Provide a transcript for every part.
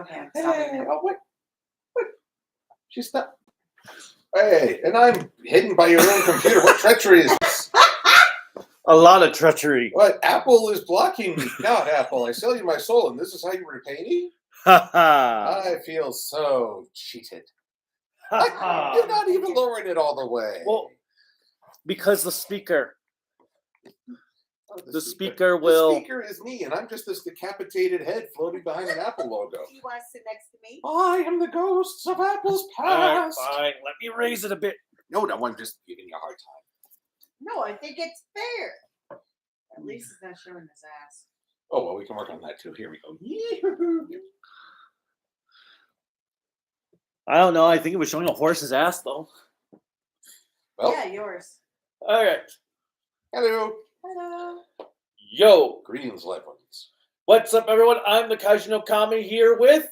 Okay, I'm stopping Hey, now. oh, what? She's not. Hey, and I'm hidden by your own computer. What treachery is this? A lot of treachery. What? Apple is blocking me. God, Apple, I sell you my soul, and this is how you repay me? Ha ha. I feel so cheated. Ha You're ha. not even lowering it all the way. Well, because the speaker. Oh, The speaker will. The speaker is me, and I'm just this decapitated head floating behind an Apple logo. Do you want to sit next to me? I am the ghosts of Apple's Alright, past. fine. Let me raise it a bit. No, I'm just giving you a hard time. No, I think it's fair. At least it's not showing his ass. Oh, well, we can work on that too. Here we go. I don't know. I think it was showing a horse's ass, though. Well, Yeah, yours. All right. hello. Hello. Yo. Greetings, loved ones. What's up, everyone? I'm the Kaiju no Kami here with...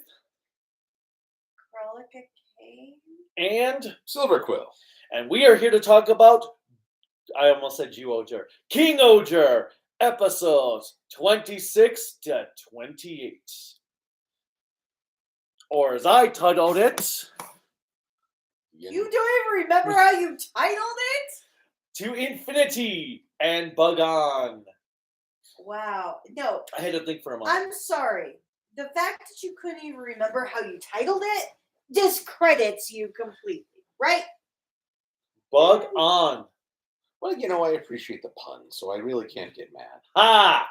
Cruellica Kain. And... Silver Quill. And we are here to talk about... I almost said King-Ohger. King-Ohger, episodes 26 to 28. Or as I titled it... You don't even remember how you titled it? To Infinity and Bug On. Wow. No. I had to think for a moment. I'm sorry. The fact that you couldn't even remember how you titled it discredits you completely, right? Bug On. Well, you know, I appreciate the pun, so I really can't get mad. Ha!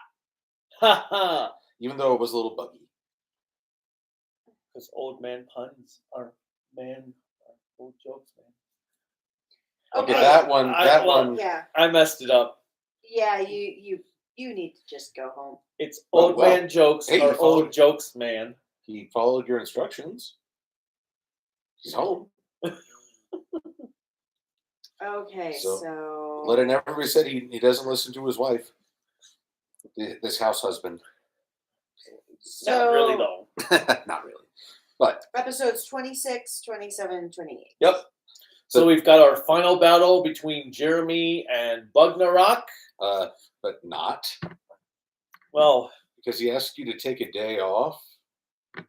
Ha ha! Even though it was a little buggy. Because old man puns are old jokes, man. Okay, that one. Yeah. I messed it up. Yeah, you need to just go home. It's old man jokes hey, or old jokes, man. He followed your instructions. He's home. Okay, so let it never be said he doesn't listen to his wife. This house husband. Not really, though. Not really. But episodes 26, 27, 28. Yep. So we've got our final battle between Jeremy and Bugnarok. But not. Well, because he asked you to take a day off. I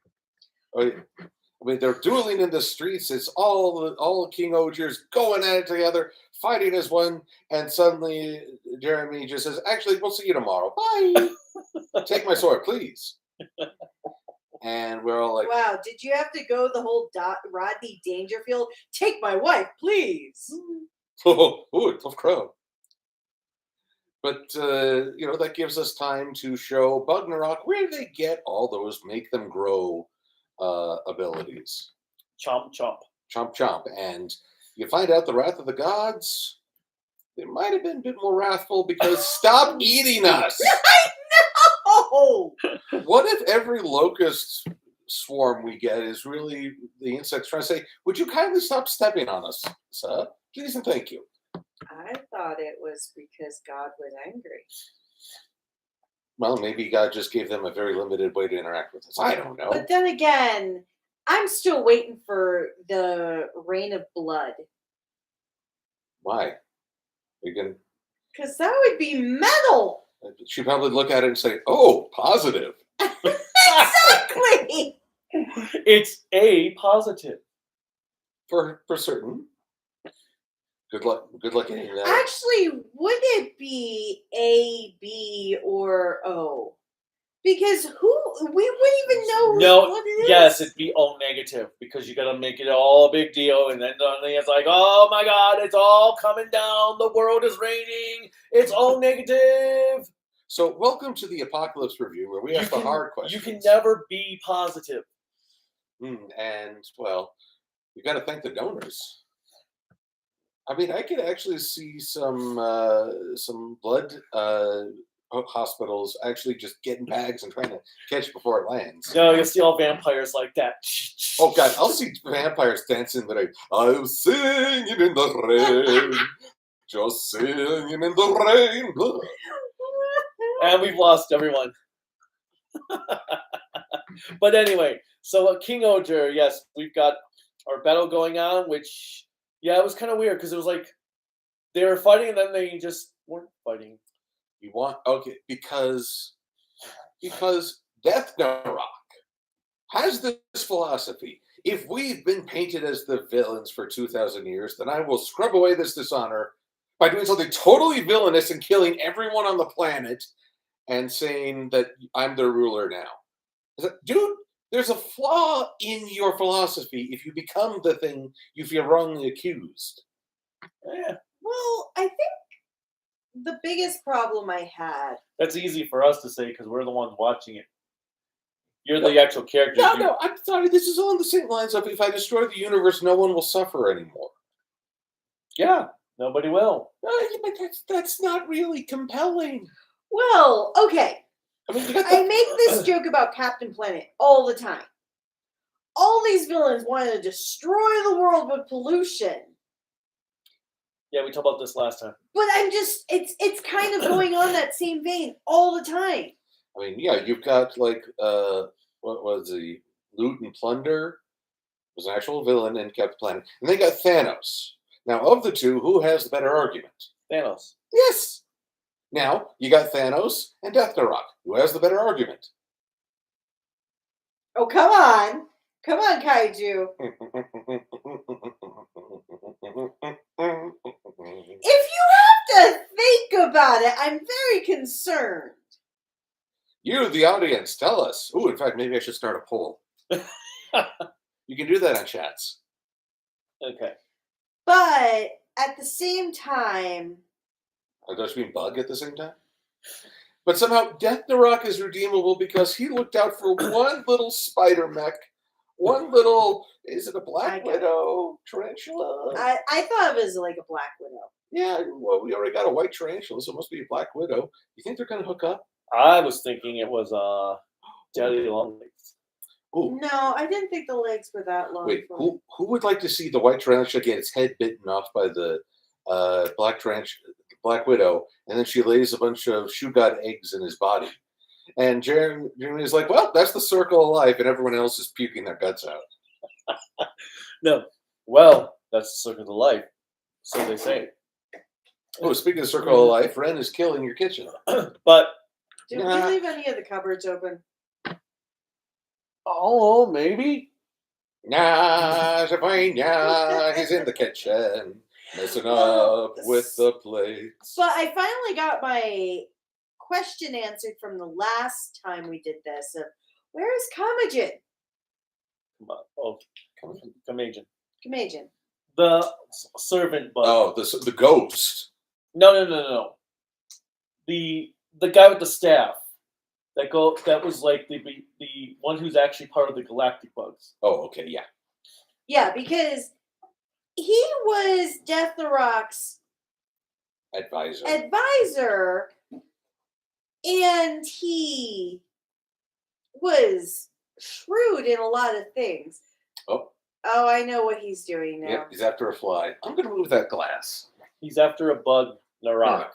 mean, they're dueling in the streets. It's all King-Ohgers going at it together, fighting as one, and suddenly Jeremy just says, "Actually, we'll see you tomorrow. Bye. Take my sword, please." And we're all like, "Wow, did you have to go the whole Rodney Dangerfield? Take my wife, please." Oh, tough crowd. But that gives us time to show Bugnarok where they get all those make them grow abilities. Chomp, chomp. Chomp, chomp. And you find out the wrath of the gods, they might have been a bit more wrathful because stop eating us! I know! What if every locust swarm we get is really the insects trying to say, "Would you kindly stop stepping on us, sir? Please and thank you." I thought it was because God was angry. Well, maybe God just gave them a very limited way to interact with us. I don't know. But then again, I'm still waiting for the rain of blood. Why? Because that would be metal. She'd probably look at it and say, "Oh, positive." Exactly. It's A positive. For certain. Good luck getting that. Actually, would it be A, B, or O? Because we wouldn't even know what it is. Yes, it'd be O negative because you gotta make it all a big deal, and then suddenly it's like, oh my God, it's all coming down. The world is raining. It's O negative. So, welcome to the Apocalypse Review, where we ask the hard questions. You can never be positive. And well, you got to thank the donors. I mean, I could actually see some blood hospitals actually just getting bags and trying to catch it before it lands. No, you'll see all vampires like that. Oh God, I'll see vampires dancing like, "I'm singing in the rain, just singing in the rain." And we've lost everyone. But anyway, so King-Ohger, yes, we've got our battle going on, which, yeah, it was kind of weird because it was like they were fighting and then they just weren't fighting. Because Death Narok has this philosophy. If we've been painted as the villains for 2,000 years, then I will scrub away this dishonor by doing something totally villainous and killing everyone on the planet and saying that I'm the ruler now. Dude, there's a flaw in your philosophy if you become the thing you feel wrongly accused. Yeah. Well, I think the biggest problem I had. That's easy for us to say because we're the ones watching it. You're the actual character. No, I'm sorry. This is along the same lines of if I destroy the universe, no one will suffer anymore. Yeah, nobody will. But that's not really compelling. Well, okay. I mean, I make this joke about Captain Planet all the time. All these villains want to destroy the world with pollution. Yeah, we talked about this last time. But I'm just, it's kind of going on that same vein all the time. I mean, yeah, you've got like, what was the Loot and Plunder was an actual villain in Captain Planet. And they got Thanos. Now, of the two, who has the better argument? Thanos. Yes. Now, you got Thanos and Death-Rock. Who has the better argument? Oh, come on. Come on, kaiju. If you have to think about it, I'm very concerned. You, the audience, tell us. Ooh, in fact, maybe I should start a poll. You can do that on chats. Okay. But at the same time... Does she mean bug at the same time? But somehow Death-Rock is redeemable because he looked out for one little spider mech. One little... Is it a Black Widow? Tarantula? I thought it was like a Black Widow. Yeah, well, we already got a white tarantula, so it must be a Black Widow. You think they're going to hook up? I was thinking it was Daddy Longlegs. Ooh. No, I didn't think the legs were that long. Wait, who would like to see the white tarantula get its head bitten off by the Black Widow, and then she lays a bunch of shoe god eggs in his body? And Jeremy's like, well, that's the circle of life, and everyone else is puking their guts out. No, well, that's the circle of life. So they say. Oh, speaking of circle of life, Ren is killing your kitchen. But did we leave any of the cupboards open? Oh, maybe. Nah, he's in the kitchen, messing up with the plates. But I finally got my question answered from the last time we did this. Of where is Kamajin? Oh, Kamajin. Kamajin. The servant bug. Oh, the ghost. No. The guy with the staff. That was like the one who's actually part of the galactic bugs. Oh, okay, yeah. Yeah, because he was Death-Rock's advisor, and he was shrewd in a lot of things. Oh, I know what he's doing now. Yep, he's after a fly. I'm going to move that glass. He's after a bug in a rock.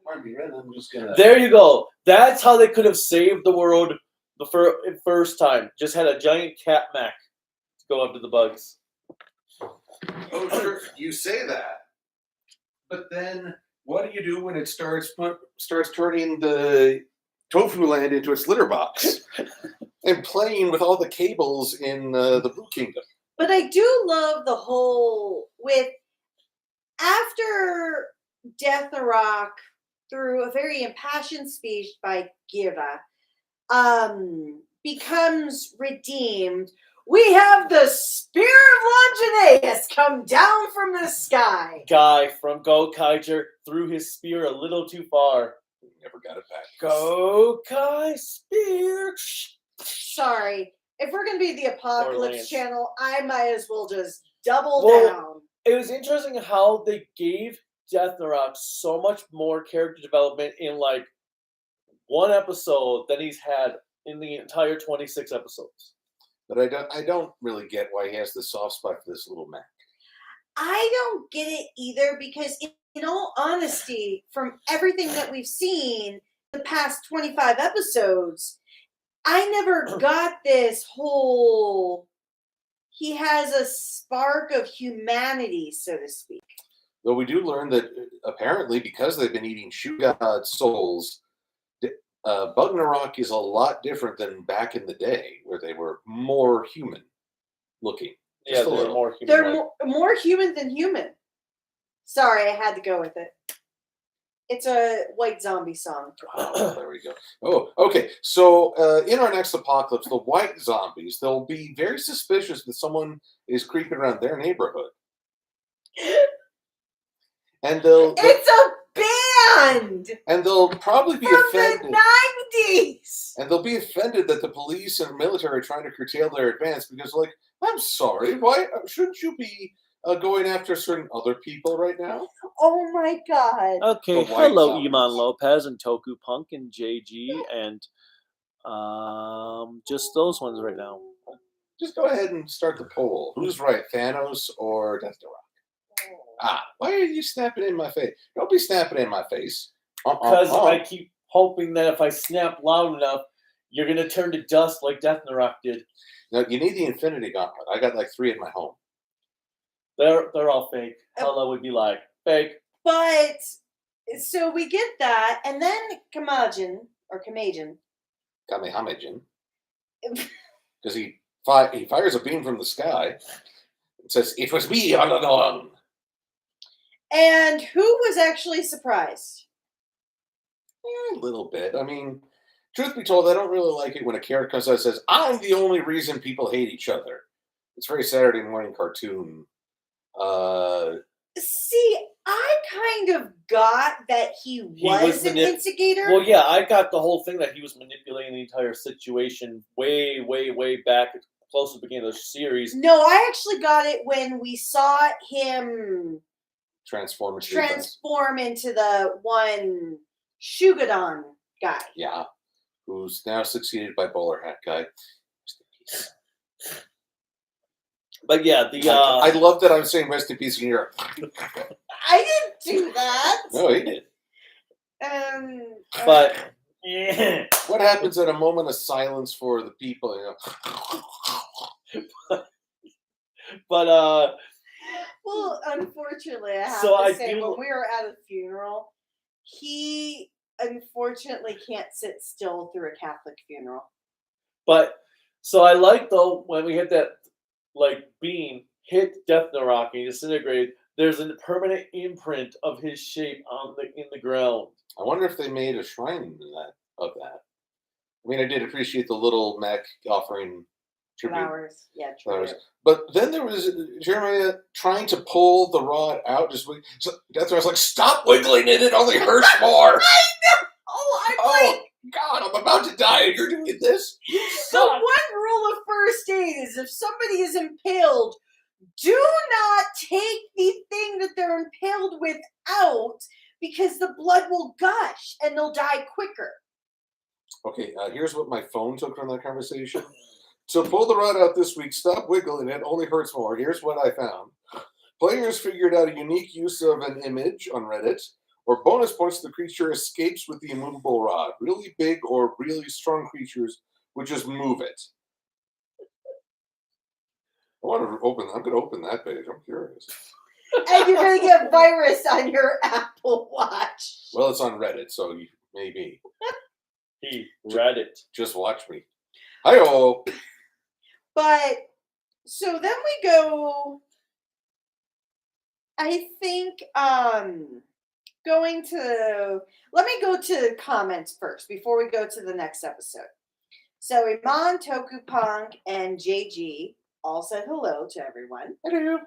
Pardon me, Ren, I'm just going to... There you go. That's how they could have saved the world the first time. Just had a giant cat mech to go after the bugs. Oh, sure, you say that. But then, what do you do when it starts turning the tofu land into its litter box and playing with all the cables in the Blue Kingdom? But I do love the whole after Death-Rock, through a very impassioned speech by Gira, becomes redeemed. We have the spear of Longinus come down from the sky. Guy from Go-Kaiger threw his spear a little too far. Never got it back. Go-Kai spear. Sorry. If we're going to be the Apocalypse Lance. channel, I might as well just double down. It was interesting how they gave Death-Rock so much more character development in like one episode than he's had in the entire 26 episodes. But I don't really get why he has the soft spot for this little mech. I don't get it either because, in all honesty, from everything that we've seen the past 25 episodes, I never got this whole... He has a spark of humanity, so to speak. Though we do learn that apparently because they've been eating shoe god souls, Bugnarok is a lot different than back in the day, where they were more human looking. Yeah, Just a they're little. more human. They're more human than human. Sorry, I had to go with it. It's a White Zombie song. Oh, there we go. Oh, okay. So in our next apocalypse, the white zombies, they'll be very suspicious that someone is creeping around their neighborhood. And It's a band and they'll probably be from offended. the 90s. And they'll be offended that the police and military are trying to curtail their advance because, like, I'm sorry, why shouldn't you be going after certain other people right now? Oh my god. Okay, The white hello, zombies. Iman Lopez and Toku Punk and JG and just those ones right now. Just go ahead and start the poll. Who's right, Thanos or Death? Ah, why are you snapping in my face? Don't be snapping in my face. Because I keep hoping that if I snap loud enough, you're gonna turn to dust like Deathnarok did. No, you need the Infinity Gauntlet. I got like 3 in my home. They're all fake. Hello would be like fake. But so we get that, and then Kamajin, Kamehameha. Because he fires a beam from the sky. It says, "It was me all along." and who was actually surprised? A little bit. I mean, truth be told, I don't really like it when a character comes out and says, "I'm the only reason people hate each other." It's very Saturday morning cartoon. See, I kind of got that he was an instigator. Well, yeah, I got the whole thing that he was manipulating the entire situation way, way, way back, close to the beginning of the series. No, I actually got it when we saw him Transform into the one Shugadon guy. Yeah, who's now succeeded by Bowler Hat Guy. But yeah, I love that I'm saying rest in peace in Europe. I didn't do that. No, he did. But what happens at a moment of silence for the people? You know? But well, unfortunately, I have So to I say, do- when we were at a funeral, he unfortunately can't sit still through a Catholic funeral. But so I like though when we hit that like beam hit Deathnarok and he disintegrated. There's a permanent imprint of his shape in the ground. I wonder if they made a shrine of that. I mean, I did appreciate the little mech offering tribute. Flowers, yeah, Flowers. tribute. But then there was Jeremiah trying to pull the rod out. So Deathnarok's like, "Stop wiggling it! It only hurts more." Oh, God, I'm about to die, and you're doing this. the one rule of first aid is if somebody is impaled, do not take the thing that they're impaled with out, because the blood will gush and they'll die quicker. Okay, here's what my phone took from that conversation. So pull the rod out this week. Stop wiggling it. Only hurts more. Here's what I found. Players figured out a unique use of an image on Reddit, or bonus points the creature escapes with the immovable rod. Really big or really strong creatures would just move it. I'm going to open that page. I'm curious. And you're going to get virus on your Apple Watch. Well, it's on Reddit, so maybe. He read it. Just watch me. Hi-oh. But, so then we go, I think, let me go to comments first before we go to the next episode. So Iman, Toku Punk, and JG all said hello to everyone. Hello.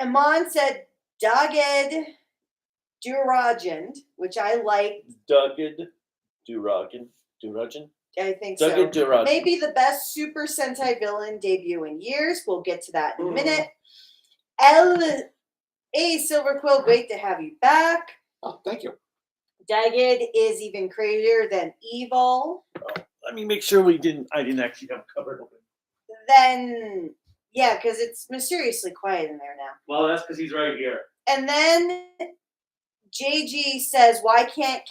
Iman said Dogged Duragend, which I liked. Dogged Duragin. I think Dogged so. Duragin. Maybe the best Super Sentai villain debut in years. We'll get to that in a minute. Silver Quill, great to have you back. Oh, thank you. Dogged is even crazier than evil. Let me make sure I didn't actually have covered open. Then, yeah, because it's mysteriously quiet in there now. Well, that's because he's right here. And then JG says, why can't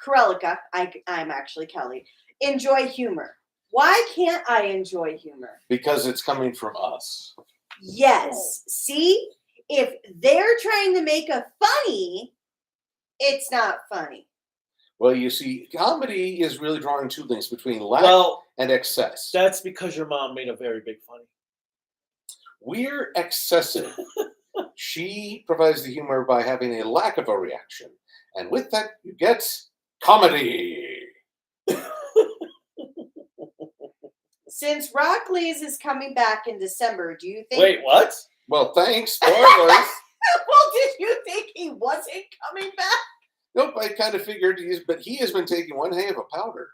Cruellica, I'm actually Kelly, enjoy humor? Why can't I enjoy humor? Because it's coming from us. Yes. See? If they're trying to make a funny, it's not funny. Well, you see, comedy is really drawing two links between lack Well, and excess. that's because your mom made a very big funny. We're excessive. She provides the humor by having a lack of a reaction. And with that, you get comedy. Since Rockley's is coming back in December, do you think? Wait, what? Well, thanks. Spoilers. Well, did you think he wasn't coming back? Nope, I kind of figured but he has been taking one hay of a powder.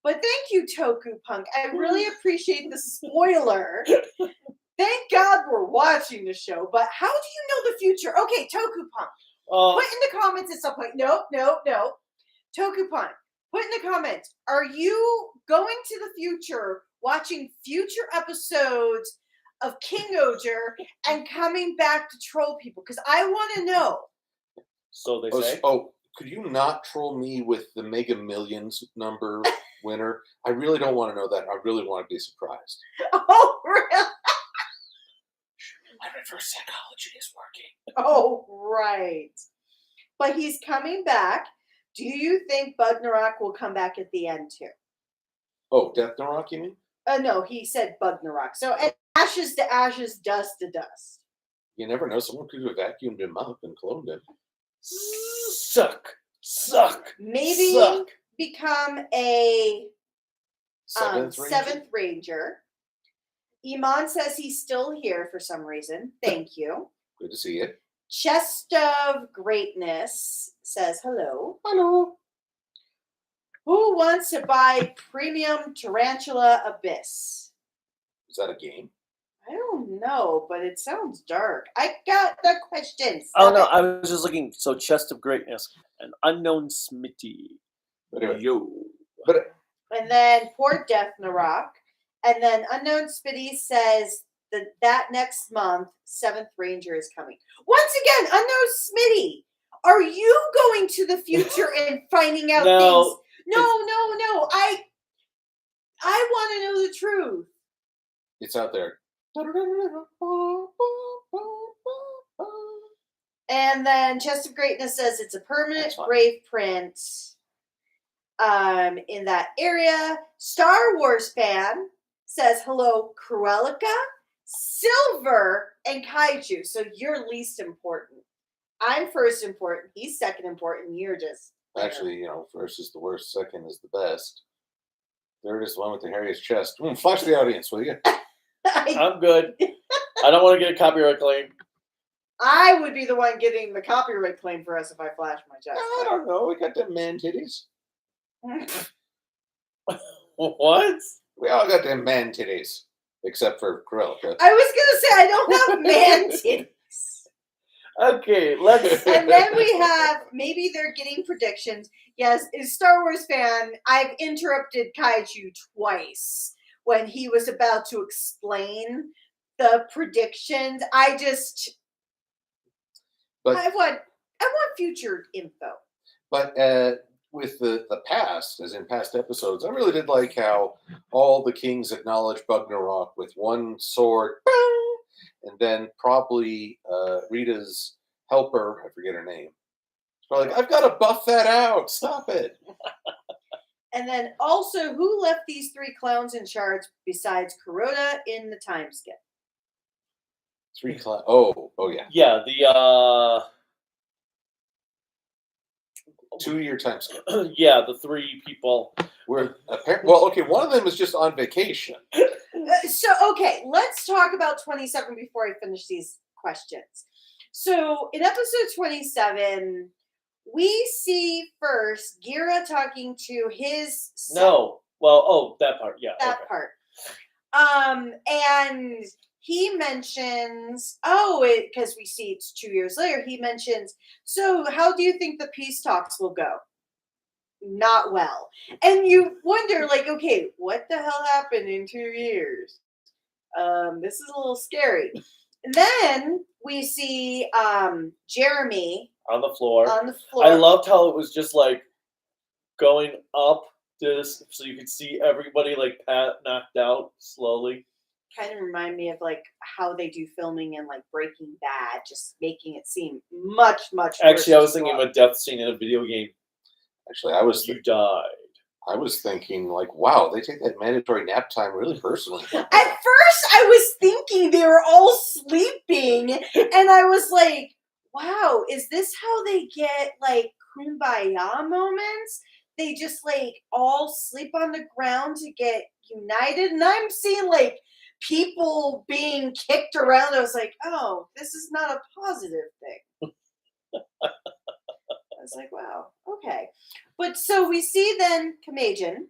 But thank you, Toku Punk. I really appreciate the spoiler. Thank God we're watching the show. But how do you know the future? Okay, Toku Punk. Put in the comments at some point. Nope. Toku Punk. Put in the comments. Are you going to the future, watching future episodes of King-Ohger and coming back to troll people? Because I want to know. So they say. Oh, could you not troll me with the Mega Millions number winner? I really don't want to know that. I really want to be surprised. Oh, really? My reverse psychology is working. Oh, right. But he's coming back. Do you think Bugnarok will come back at the end too? Oh, Death Narok, you mean? No, he said Bugnarok. So ashes to ashes, dust to dust. You never know. Someone could have vacuumed him up and cloned him. Suck. Maybe Suck. become a Seventh Ranger? seventh ranger. Iman says he's still here for some reason. Thank you. Good to see you. Chest of Greatness says hello. Hello. Who wants to buy Premium Tarantula Abyss? Is that a game? I don't know, but it sounds dark. I got the questions. Oh no, I was just looking. So Chest of Greatness, an unknown Smitty. But anyway, Yo. And then poor Death Narok. And then Unknown Spitty says that next month, 7th Ranger is coming. Once again, Unknown Smitty, are you going to the future and finding out things? No. I want to know the truth. it's out there. And then Chest of Greatness says it's a permanent That's fine. grave print in that area. Star Wars fan says hello, Cruellica, Silver, and Kaiju. So you're least important. I'm first important. He's second important. You're just Actually, first is the worst, second is the best. Third is the one with the hairiest chest. Flash the audience, will you? I'm good. I don't want to get a copyright claim. I would be the one getting the copyright claim for us if I flash my chest. I don't know. We got them man titties. What? We all got them man titties. Except for Cruellica. I was going to say, I don't have man titties. Okay, let's. And then we have, maybe they're getting predictions. Yes, as Star Wars fan, I've interrupted Kaiju twice when he was about to explain the predictions. I want future info. But with the past, as in past episodes, I really did like how all the kings acknowledged Bugnarok with one sword, and then probably Rita's helper, I forget her name. She's probably like, I've got to buff that out. Stop it. And then also, who left these 3 clowns in charge besides Kuroda in the time skip? 3 clowns. Oh, yeah. Yeah, the 2-year time skip. yeah, the 3 people. Well, okay, one of them is just on vacation. Okay, let's talk about 27 before I finish these questions. So in episode 27, we see first Gira talking to his son. No. Well, that part, yeah. That part. And he mentions, because we see it's 2 years later, he mentions, so how do you think the peace talks will go? Not well. And you wonder, okay, what the hell happened in 2 years? This is a little scary. And then we see Jeremy On the floor. On I loved how it was just going up this, so you could see everybody knocked out slowly. Kind of remind me of how they do filming in Breaking Bad, just making it seem much, much worse. Actually, I was thinking of a death scene in a video game. Actually, I was You died. thinking like, wow, they take that mandatory nap time really personally. At first, I was thinking they were all sleeping, and I was like, wow, is this how they get like kumbaya moments? They just like all sleep on the ground to get united, and I'm seeing like people being kicked around. I was like, oh, this is not a positive thing. I was like, wow, okay. But so we see then Kamajin.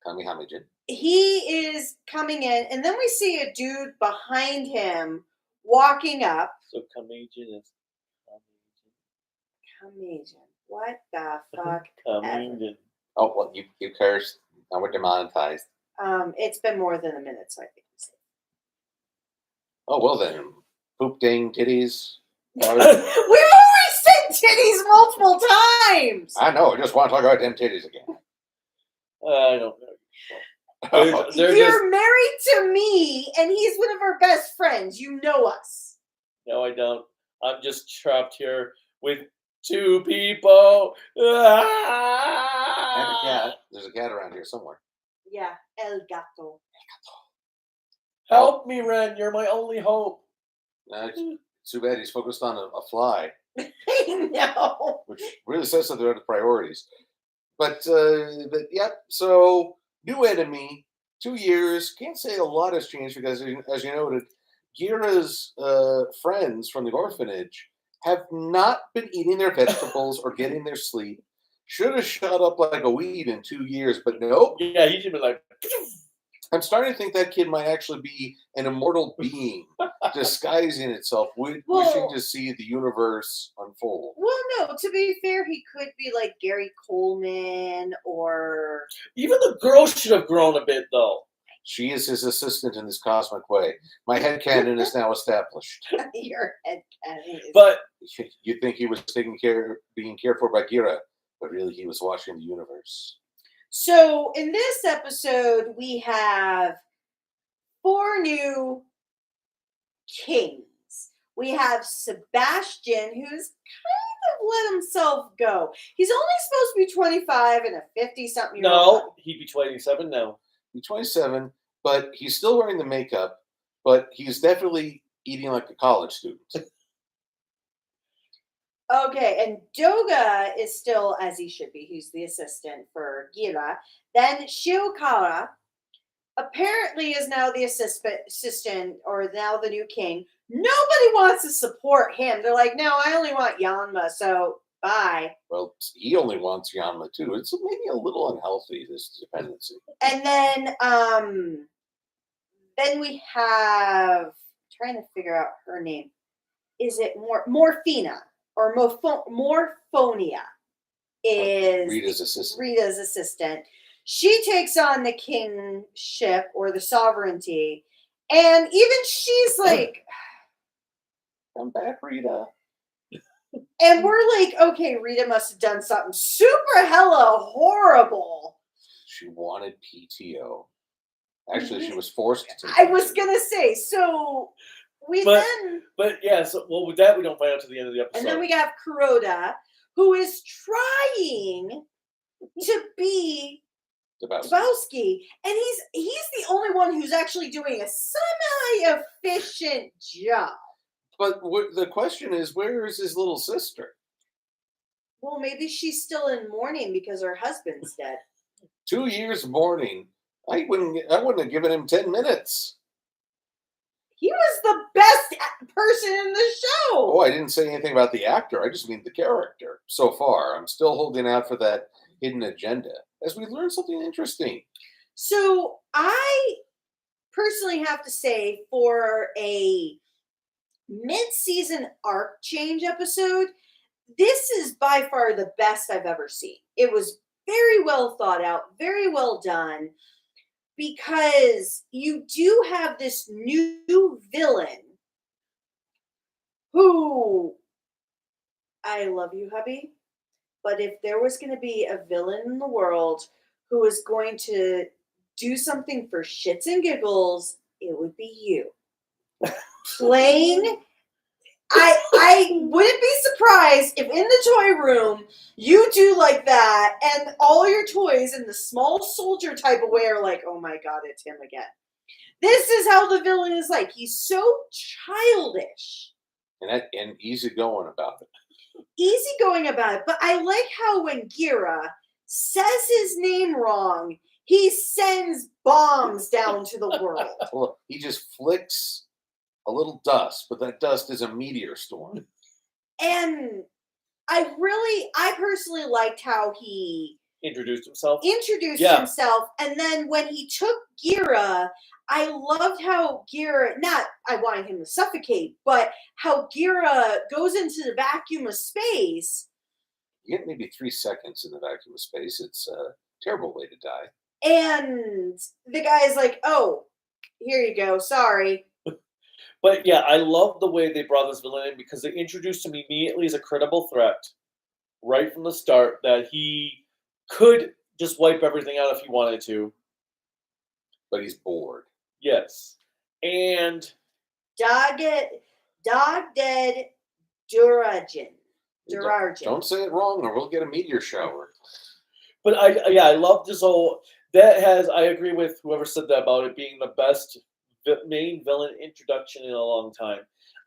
Kamihamijin. He is coming in, and then we see a dude behind him walking up. So Kamajin is Kamajin. What the fuck? Kamajin. Oh, well, you cursed. Now we're demonetized. It's been more than a minute, so I think it's safe. Oh, well then. Poop dang titties. We've already said titties multiple times. I know. I just want to talk about them titties again. I don't know. They're You're just, married to me, and he's one of our best friends. You know us. no, I don't. I'm just trapped here with two people. And a cat. There's a cat around here somewhere. Yeah, El Gato. Help me, Ren. You're my only hope. It's too bad he's focused on a fly, I know. which really says something about the priorities. But yeah, so new enemy, 2 years. Can't say a lot has changed because, as you noted, Gira's friends from the orphanage have not been eating their vegetables or getting their sleep. Should have shut up like a weed in 2 years, but nope. Yeah, he should be like. I'm starting to think that kid might actually be an immortal being disguising itself, wishing to see the universe unfold. Well, no, to be fair, he could be like Gary Coleman or... Even the girl should have grown a bit, though. She is his assistant in this cosmic way. My headcanon is now established. Your headcanon is... But You think he was being cared for by Gira, but really he was watching the universe. So, in this episode, we have 4 new kings. We have Sebastian, who's kind of let himself go. He's only supposed to be 25 and a 50-something year old. no, he'd be 27 now. He's 27, but he's still wearing the makeup, but he's definitely eating like a college student. Okay, and Doga is still as he should be. He's the assistant for Gira. Then Shiokara apparently is now the assistant, or now the new king. Nobody wants to support him. They're like, no, I only want Yanma, so bye. Well, he only wants Yanma too. It's maybe a little unhealthy, this dependency. And then we have, trying to figure out her name. Is it Morphina? Or Morphonia is Rita's assistant. She takes on the kingship or the sovereignty, and even she's like, "Come back, Rita." And we're like, okay, Rita must have done something super hella horrible. She wanted PTO. Actually, she was forced to take I was gonna say, so But yeah, so well with that we don't find out to the end of the episode. And then we have Kuroda, who is trying to be Dabowski, and he's the only one who's actually doing a semi-efficient job. But the question is, where is his little sister? Well, maybe she's still in mourning because her husband's dead. 2 years mourning. I wouldn't have given him 10 minutes. He was the best person in the show. Oh, I didn't say anything about the actor. I just mean the character. So far, I'm still holding out for that hidden agenda as we learn something interesting. So I personally have to say, for a mid-season arc change episode, this is by far the best I've ever seen. It was very well thought out, very well done. Because you do have this new villain who, I love you, hubby, but if there was going to be a villain in the world who is going to do something for shits and giggles, it would be you. Playing I wouldn't be surprised if in the toy room you do like that, and all your toys in the small soldier type of way are like, oh my god, it's him again. This is how the villain is like. He's so childish. And easygoing about it. Easygoing about it. But I like how when Gira says his name wrong, he sends bombs down to the world. Well, he just flicks a little dust, but that dust is a meteor storm. And I personally liked how he Introduced himself. himself, and then when he took Gira, I loved how Gira, not I wanted him to suffocate, but how Gira goes into the vacuum of space. You get maybe 3 seconds in the vacuum of space. It's a terrible way to die. And the guy's like, oh, here you go, sorry. But yeah, I love the way they brought this villain in because they introduced him immediately as a credible threat right from the start, that he could just wipe everything out if he wanted to. But he's bored. Yes. And Dog dead Durarjin. Don't say it wrong or we'll get a meteor shower. but I love this whole I agree with whoever said that about it being the best main villain introduction in a long time.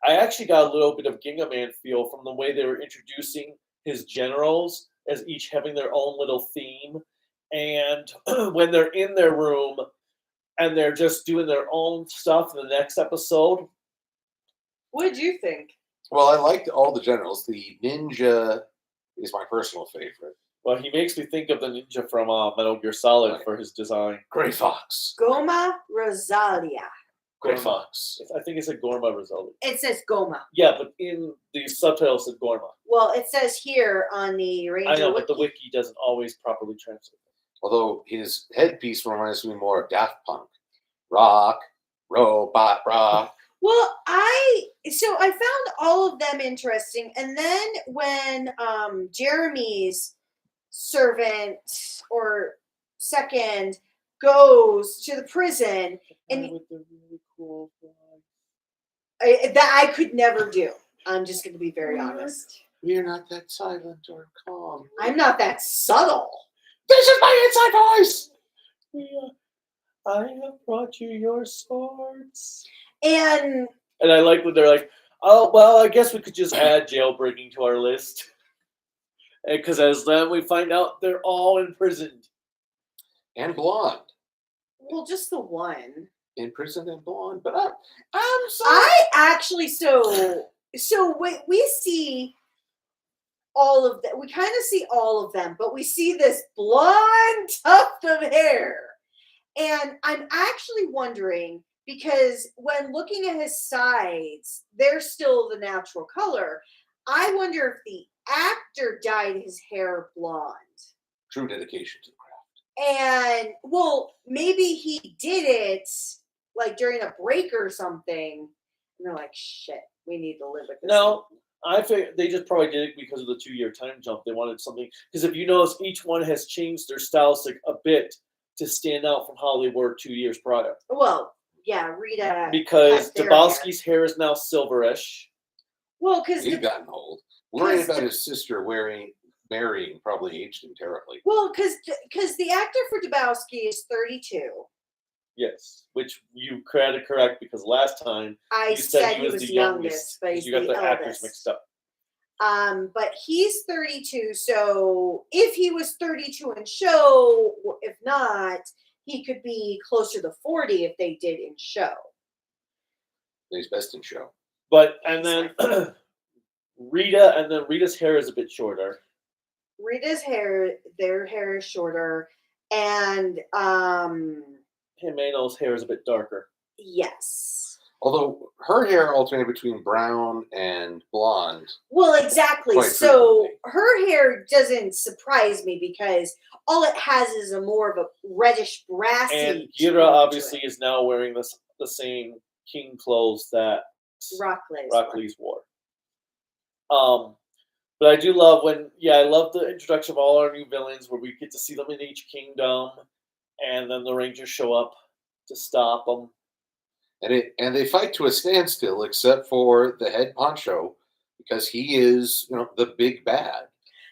I actually got a little bit of Ginga Man feel from the way they were introducing his generals as each having their own little theme, and when they're in their room and they're just doing their own stuff in the next episode. What did you think? Well, I liked all the generals. The ninja is my personal favorite. Well, he makes me think of the ninja from Metal Gear Solid for his design. Gray Fox. Goma Rosalia. Gray Fox. I think it's a Gorma Rosalia. It says Goma. Yeah, but in the subtitles it said Gorma. Well, it says here on the Ranger I know, Wiki. but the wiki doesn't always properly translate. Although his headpiece reminds me more of Daft Punk. Rock, robot, rock. Well, I found all of them interesting, and then when Jeremy's servant or second goes to the prison, and with the really cool that I could never do. I'm just going to be very honest. We're not that silent or calm. I'm not that subtle. This is my inside voice. I have brought you your swords. And I like when they're like, oh, well, I guess we could just add jailbreaking to our list. Because as then we find out they're all imprisoned. And blonde. well, just the one. Imprisoned and blonde. But I'm sorry. I actually so we see all of them. We kind of see all of them, but we see this blonde tuft of hair. And I'm actually wondering, because when looking at his sides, they're still the natural color. I wonder if the actor dyed his hair blonde. True dedication to the craft. And, well, maybe he did it, like, during a break or something. And they're like, shit, we need to live with this. No, I think they just probably did it because of the 2-year time jump. They wanted something, because if you notice, each one has changed their stylistic a bit to stand out from how they were 2 years prior. Well, yeah, Rita. Because Dabowski's hair is now silverish. Well, because he's gotten old. Worrying about his sister marrying probably aged him terribly. Well, because the actor for Dabowski is 32. Yes, which you had to correct because last time I said he was the youngest, but he's you got the actors mixed up. But he's 32, so if he was 32 in show, if not, he could be closer to 40 if they did in show. He's best in show. But, and then Rita's hair is a bit shorter. Their hair is shorter, and Jimena's hair is a bit darker. Yes. Although her hair alternated between brown and blonde. Well, exactly. So her hair doesn't surprise me because all it has is a more of a reddish brassy. And Gira obviously is now wearing the same king clothes that Rock Lee's wore. But I do love I love the introduction of all our new villains where we get to see them in each kingdom, and then the Rangers show up to stop them. And they fight to a standstill, except for the head honcho, because he is, the big bad.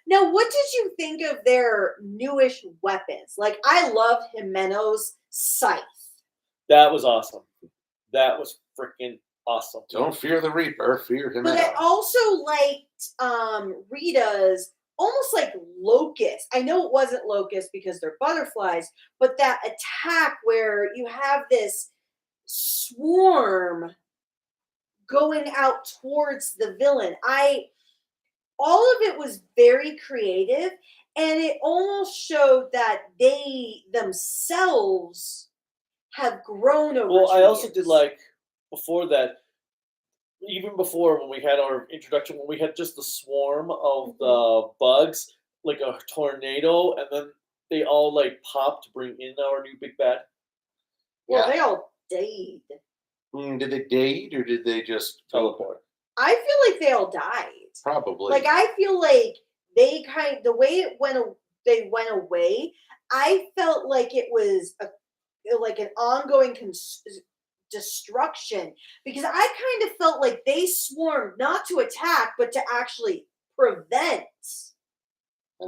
Now, what did you think of their newish weapons? Like, I love Jimeno's scythe. That was awesome. That was freaking awesome. Don't fear the Reaper, fear him. But I also liked Rita's almost like locust. I know it wasn't locust because they're butterflies, but that attack where you have this swarm going out towards the villain. All of it was very creative, and it almost showed that they themselves have grown over. Well, I also years. did like before that, even before when we had our introduction, when we had just the swarm of the bugs, like a tornado, and then they all like popped to bring in our new big bad. Well, they all died. Did they date or did they just Teleport? I feel like they all died. Probably. Like, I feel like the way they went away, I felt like it was like an ongoing destruction, because I kind of felt like they swarmed not to attack, but to actually prevent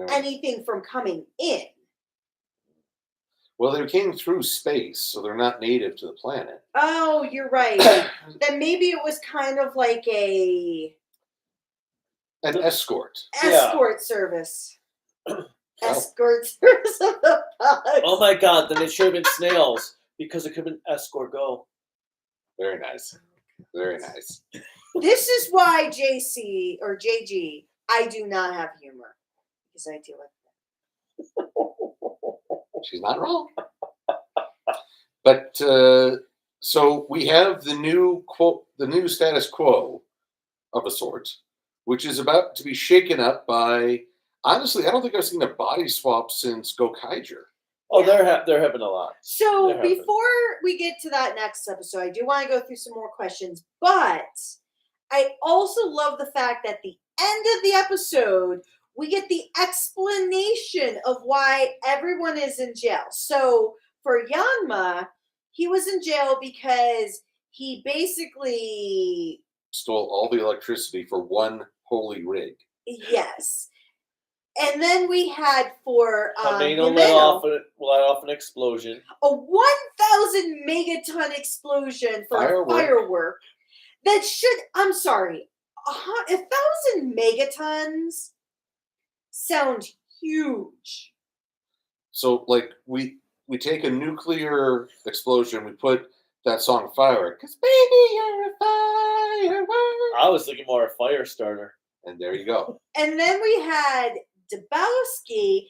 anything from coming in. Well, they came through space, so they're not native to the planet. Oh, you're right. Then maybe it was kind of like An escort. Service. Escort service of the bugs. Oh my god, then it should have been snails, because it could have been escort go. Very nice. Very nice. This is why JC or JG, I do not have humor, because I deal with that. She's not wrong. But so we have the new status quo of a sort, which is about to be shaken up by. Honestly, I don't think I've seen a body swap since Gokaiger. Oh, they're having a lot. So before we get to that next episode, I do want to go through some more questions, but I also love the fact that at the end of the episode, we get the explanation of why everyone is in jail. So for Yanma, he was in jail because he basically stole all the electricity for one holy rig. Yes. And then we had for Himeno let off an explosion. A 1,000 megaton explosion for a firework that should, I'm sorry, 1,000 megatons sound huge. So, like, we take a nuclear explosion, we put that song Firework, because baby, you're a firework. I was thinking more a fire starter. And there you go. And then we had Dabowski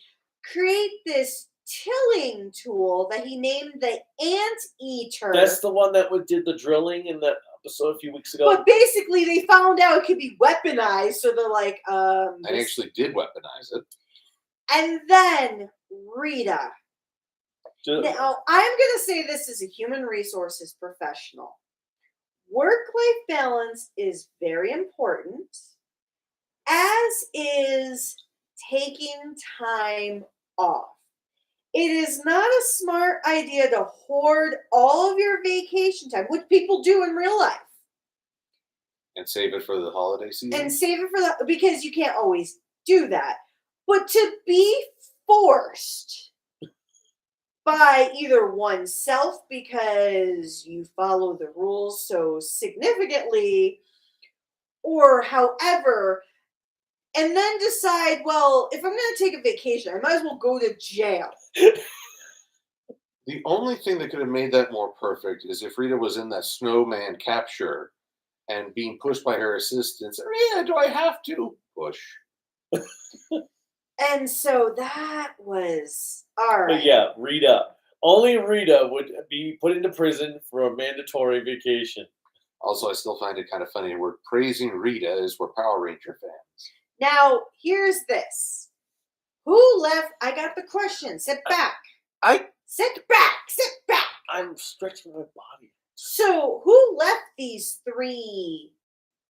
create this tilling tool that he named the Anteater. That's the one that did the drilling in that episode a few weeks ago. But basically, they found out it could be weaponized, so they're like, I actually did weaponize it. And then Rita. Now, I'm going to say this as a human resources professional. Work-life balance is very important, as is taking time off. It is not a smart idea to hoard all of your vacation time, which people do in real life. And save it for the holiday season? And save it for because you can't always do that. But to be forced by either oneself because you follow the rules so significantly, or however, and then decide, well, if I'm going to take a vacation, I might as well go to jail. The only thing that could have made that more perfect is if Rita was in that snowman capture and being pushed by her assistants. Rita, do I have to? Push. And so that was all right. But yeah, Rita. Only Rita would be put into prison for a mandatory vacation. Also, I still find it kind of funny. We're praising Rita as we're Power Ranger fans. Now, here's this. Who left? I got the question. Sit back. Sit back. Sit back. I'm stretching my body. So, who left these three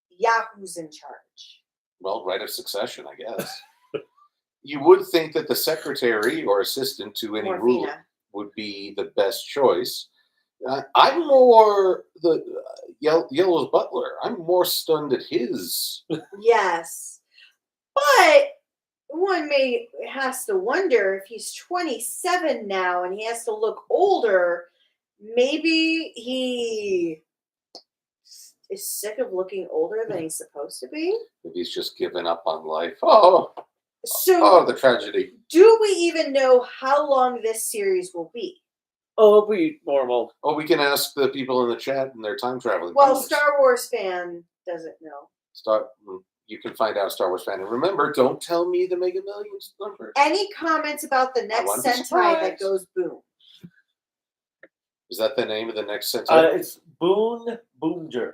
yahoos in charge? Well, right of succession, I guess. You would think that the secretary or assistant to any ruler would be the best choice. I'm more the Yellow's butler. I'm more stunned at his. Yes. But one has to wonder if he's 27 now and he has to look older, maybe he is sick of looking older than he's supposed to be. Maybe he's just given up on life. Oh, So the tragedy. do we even know how long this series will be? Oh, it'll be normal. Oh, we can ask the people in the chat and their time traveling. Well, powers. Star Wars fan doesn't know. You can find out, Star Wars fan. And remember, don't tell me the Mega Millions number. Any comments about the next wanna be Sentai surprised. that goes boom? Is that the name of the next Sentai? It's Boon Boomger.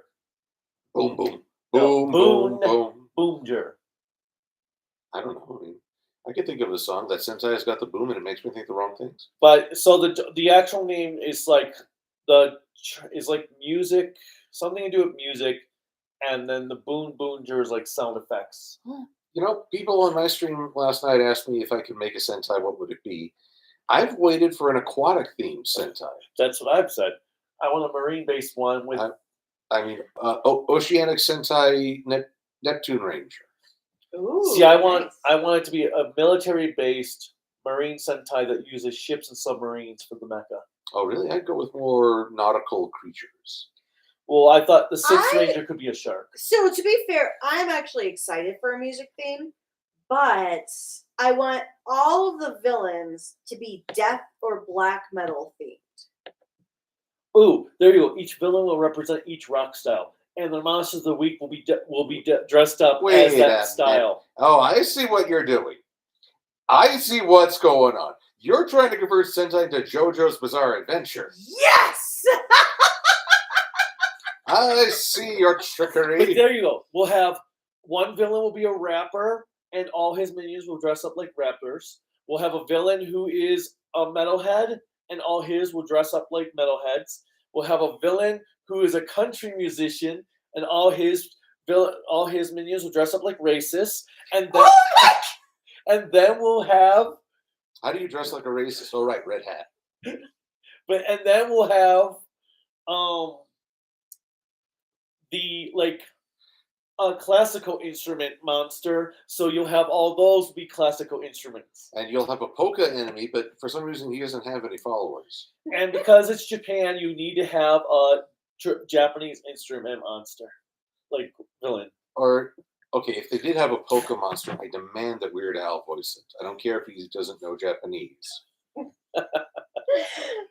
Boom, boom. No, Boom, boom, boom. Boomger. I don't know. I mean, I can think of a song that Sentai has got the boom and it makes me think the wrong things. But so the actual name is like music, something to do with music, and then the Boomger is like sound effects. You know, people on my stream last night asked me if I could make a Sentai, what would it be? I've waited for an aquatic themed Sentai. That's what I've said. I want a marine-based one with. Oceanic Sentai Neptune Ranger. Ooh, See, I nice. want it to be a military-based marine Sentai that uses ships and submarines for the mecha. Oh, really? I'd go with more nautical creatures. Well, I thought the Sixth Ranger could be a shark. So to be fair, I'm actually excited for a music theme, but I want all of the villains to be death or black metal themed. Ooh, there you go. Each villain will represent each rock style, and the monsters of the week will be dressed up as that style. Oh, I see what you're doing. I see what's going on. You're trying to convert Sentai to JoJo's Bizarre Adventure. Yes! I see your trickery. But there you go. We'll have one villain will be a rapper, and all his minions will dress up like rappers. We'll have a villain who is a metalhead, and all his will dress up like metalheads. We'll have a villain who is a country musician, and all his minions will dress up like racists. And then, and then we'll have. How do you dress like a racist? Oh, right, red hat. And then we'll have a classical instrument monster, so you'll have all those be classical instruments. And you'll have a polka enemy, but for some reason he doesn't have any followers. And because it's Japan, you need to have a Japanese instrument monster, like villain. Or, okay, if they did have a polka monster, I demand that Weird Al voice it. I don't care if he doesn't know Japanese.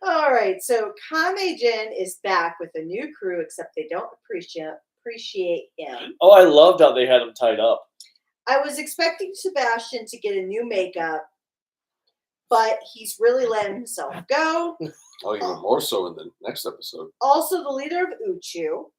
All right, so Kame-jin is back with a new crew, except they don't appreciate him. Oh, I loved how they had him tied up. I was expecting Sebastian to get a new makeup, but he's really letting himself go. Oh, even more so in the next episode. Also, the leader of Uchu,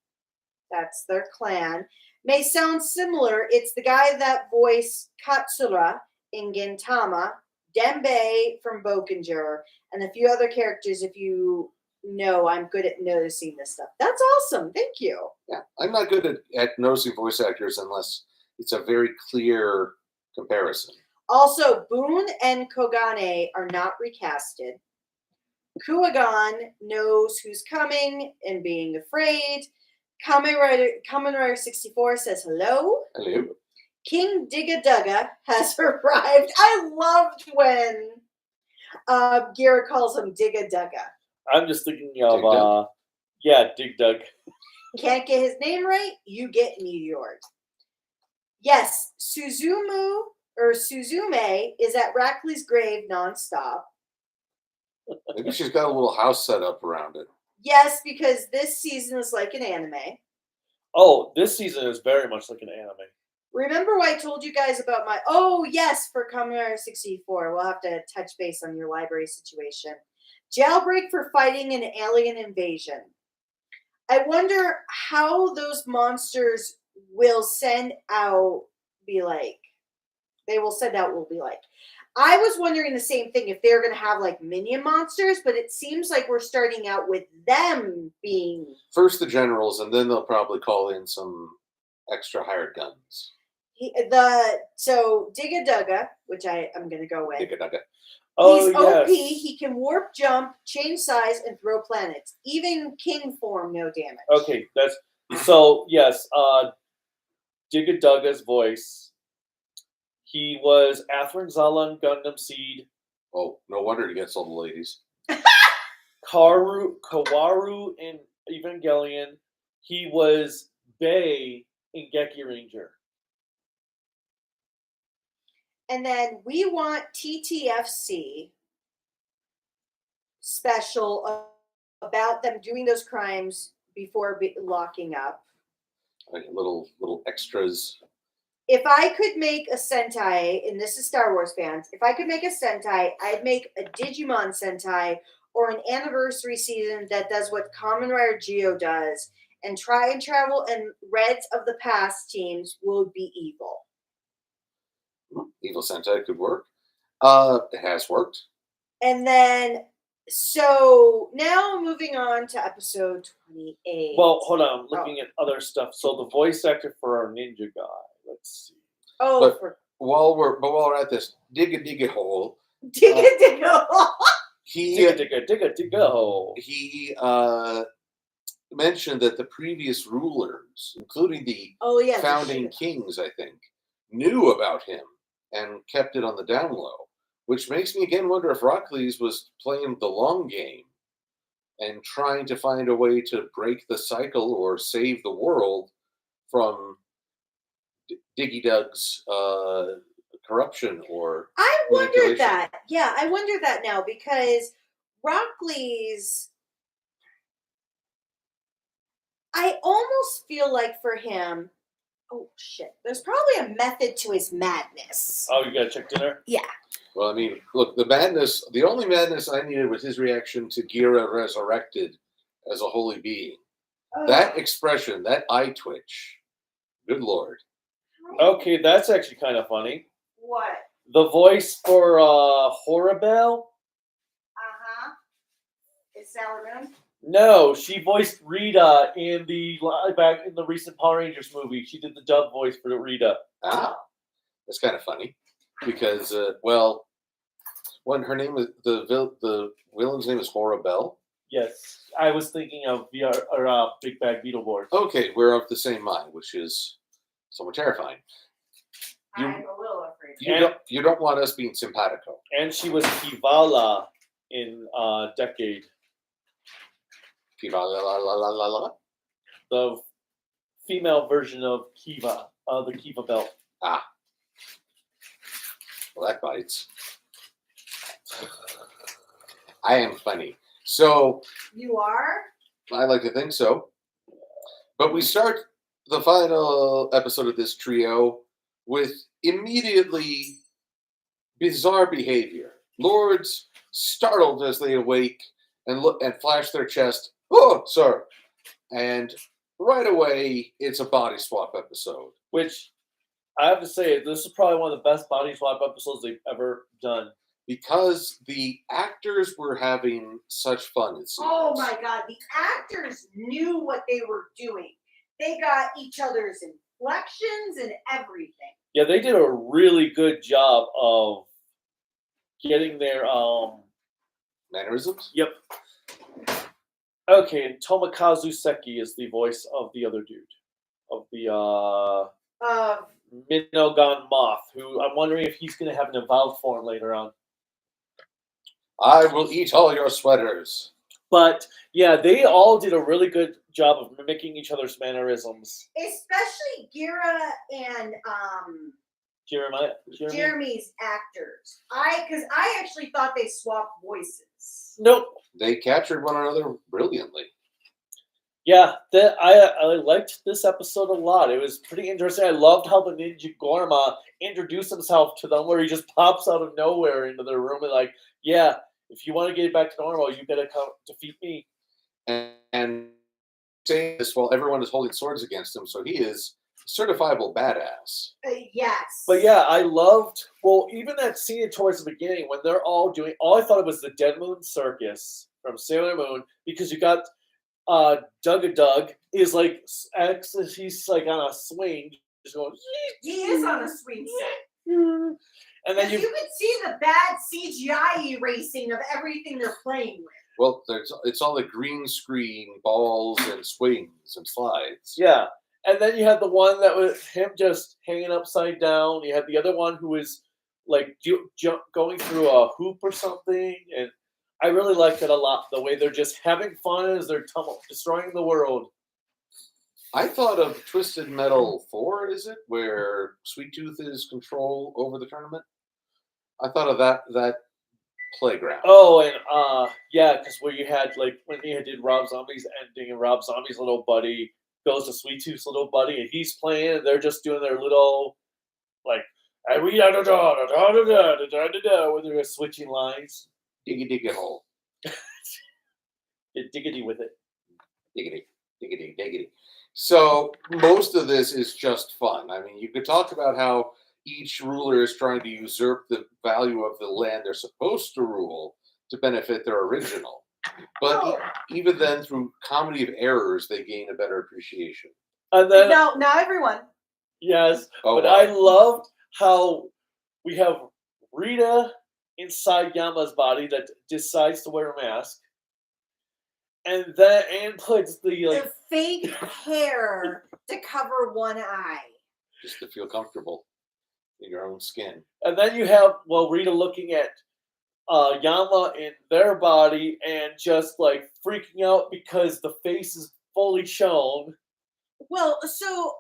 that's their clan, may sound similar. It's the guy that voiced Katsura in Gintama, Dembe from Bokenger, and a few other characters. If you know, I'm good at noticing this stuff. That's awesome. Thank you. Yeah, I'm not good at noticing voice actors unless it's a very clear comparison. Also, Boone and Kogane are not recasted. Kuagan knows who's coming and being afraid. Kamen Rider 64 says hello. Hello. King Digga Dugga has arrived. I loved when Gira calls him Digga Dugga. I'm just thinking of, Dig Dug. Can't get his name right? You get meteored. Yes, Suzume is at Rackley's grave nonstop. Maybe she's got a little house set up around it. Yes, because this season is like an anime. Oh, this season is very much like an anime. Remember what I told you guys about for Kamen Rider 64. We'll have to touch base on your library situation. Jailbreak for fighting an alien invasion. I wonder how those monsters will send out be like. They will send out will be like. I was wondering the same thing if they're going to have like minion monsters, but it seems like we're starting out with them being first the generals, and then they'll probably call in some extra hired guns. So Digga Dugga, which I'm going to go with. Digga Dugga. Oh, He's OP. yes. He can warp, jump, change size, and throw planets. Even King form, no damage. Okay, that's so. Yes, Digga Dugga's voice. He was Atherin Zala Gundam Seed. Oh, no wonder he gets all the ladies. Kawaru in Evangelion. He was Bay in Geki Ranger. And then we want TTFC special about them doing those crimes before locking up. Like little extras. If I could make a Sentai, and this is Star Wars fans, if I could make a Sentai, I'd make a Digimon Sentai or an anniversary season that does what Kamen Rider Geo does and try and travel, and Reds of the Past teams will be evil. Evil Sentai could work. It has worked. And then, so now moving on to episode 28. Well, hold on. I'm looking at other stuff. So the voice actor for our ninja guy. Let's see. Oh, But for while we're at this, digga hole. Digga. Digga hole. He mentioned that the previous rulers, including the Oh, yeah. founding kings, I think, knew about him and kept it on the down low, which makes me again wonder if Rockleys was playing the long game and trying to find a way to break the cycle or save the world from Diggy Dug's corruption or I wondered manipulation. that. Yeah, I wonder that now because Rockley's. I almost feel like for him. Oh shit! There's probably a method to his madness. Oh, you gotta check dinner? Yeah. Well, I mean, look, the only madness I needed was his reaction to Gira resurrected as a holy being. That expression, that eye twitch, good lord. Okay, that's actually kind of funny. What? The voice for Horrible? Is Sailor Moon? No, she voiced Rita in the recent Power Rangers movie. She did the dub voice for Rita. Ah, that's kind of funny because, well, when her name is the villain's name is Horrible. Yes, I was thinking of Big Bad Beetleborgs. Okay, we're of the same mind, which is somewhat terrifying. I'm a little afraid. You don't want us being simpatico. And she was Kivala in Decade. Kiva. The female version of Kiva, the Kiva belt. Ah. Well, that bites. I am funny. So. You are? I like to think so. But we start the final episode of this trio with immediately bizarre behavior. Lords startled as they awake and look and flash their chest. Oh, sir. And right away, it's a body swap episode. Which, I have to say, this is probably one of the best body swap episodes they've ever done. Because the actors were having such fun, it seems. Oh my god, the actors knew what they were doing. They got each other's inflections and everything. Yeah, they did a really good job of getting their mannerisms? Yep. Okay, and Tomokazu Seki is the voice of the other dude. Of the Minogan Moth, who I'm wondering if he's gonna have an evolved form later on. I will eat all your sweaters. But yeah, they all did a really good job of mimicking each other's mannerisms. Especially Gira and Jeremy's actors. Because I actually thought they swapped voices. Nope. They captured one another brilliantly. Yeah, I liked this episode a lot. It was pretty interesting. I loved how the Ninja Gorma introduced himself to them, where he just pops out of nowhere into their room and like, yeah, if you want to get it back to normal, you gotta come defeat me. And saying this while everyone is holding swords against him, so he is a certifiable badass. Yes. But yeah, I loved, well, even that scene towards the beginning when they're all doing, all I thought it was the Dead Moon Circus from Sailor Moon, because you got Doug is like, he's like on a swing, just going. He is on a swing set. And then You could see the bad CGI erasing of everything they're playing with. Well, it's all the green screen balls and swings and slides. yeah. And then you had the one that was him just hanging upside down. You had the other one who was like going through a hoop or something. And I really liked it a lot. The way they're just having fun as they're destroying the world. I thought of Twisted Metal 4, is it? Where Sweet Tooth is control over the tournament? I thought of that playground. Oh, and yeah, because where you had like when you did Rob Zombie's ending and Rob Zombie's little buddy goes to Sweet Tooth's little buddy and he's playing and they're just doing their little like and we da da da da da da da da da da when they're switching lines. Diggy hole. Get diggity with it. Diggity. So most of this is just fun. I mean, you could talk about how each ruler is trying to usurp the value of the land they're supposed to rule to benefit their original. But even then, through comedy of errors, they gain a better appreciation. And then No, not everyone. yes, Oh, but wow. I loved how we have Rita inside Yama's body that decides to wear a mask. And then Anne puts the like The fake hair to cover one eye. Just to feel comfortable in your own skin. and then you have Rita looking at Yama in their body and just like freaking out because the face is fully shown. Well, so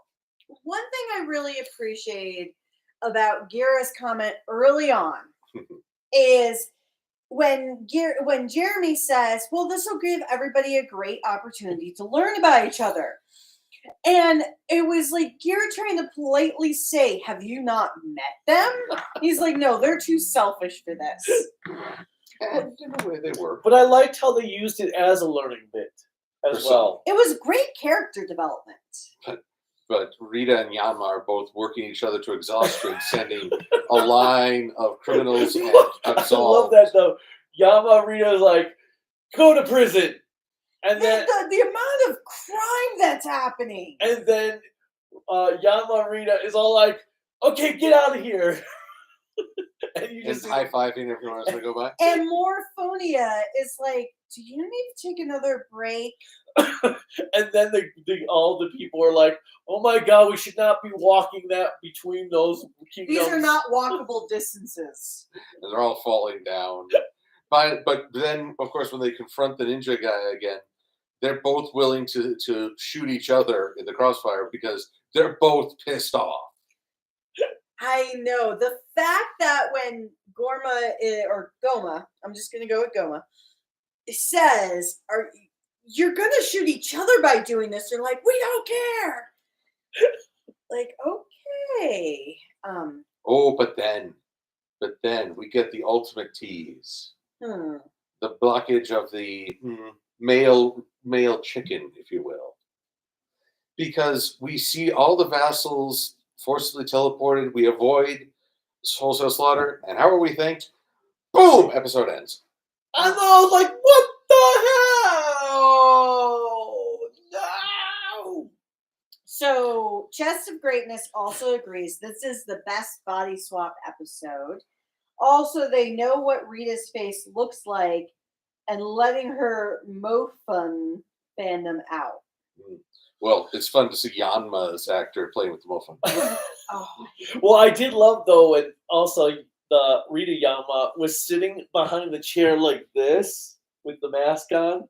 one thing I really appreciate about Gira's comment early on is when Jeremy says, well, this will give everybody a great opportunity to learn about each other. And it was like Gira trying to politely say, have you not met them? He's like, no, they're too selfish for this. And in a way, they were. But I liked how they used it as a learning bit as well. It was great character development. But Rita and Yama are both working each other to exhaustion, sending a line of criminals and I absolved. love that though. Yama Rita is like, go to prison. And then The amount of crime that's happening. and then Yama Rita is all like, okay, get out of here. And you And just high-fiving everyone as they go by. And Morphonia is like, do you need to take another break? and then all the people are like, oh my god, we should not be walking that between those kingdoms. These are not walkable distances. And they're all falling down. But then, of course, when they confront the ninja guy again, they're both willing to shoot each other in the crossfire because they're both pissed off. I know. The fact that when Goma, I'm just going to go with Goma, says, you're going to shoot each other by doing this. They're like, we don't care. Like, okay. Oh, but then we get the ultimate tease. The blockage of the male chicken, if you will. Because we see all the vassals forcibly teleported. We avoid wholesale slaughter. And how are we thanked? Boom! Episode ends. I was like, what the hell? No! So, Chest of Greatness also agrees this is the best body swap episode. Also, they know what Rita's face looks like and letting her Mofun fandom out. Well, it's fun to see Yanma's actor playing with the Mofun. Oh. Well, I did love, though, and also the Rita Yama was sitting behind the chair like this with the mask on.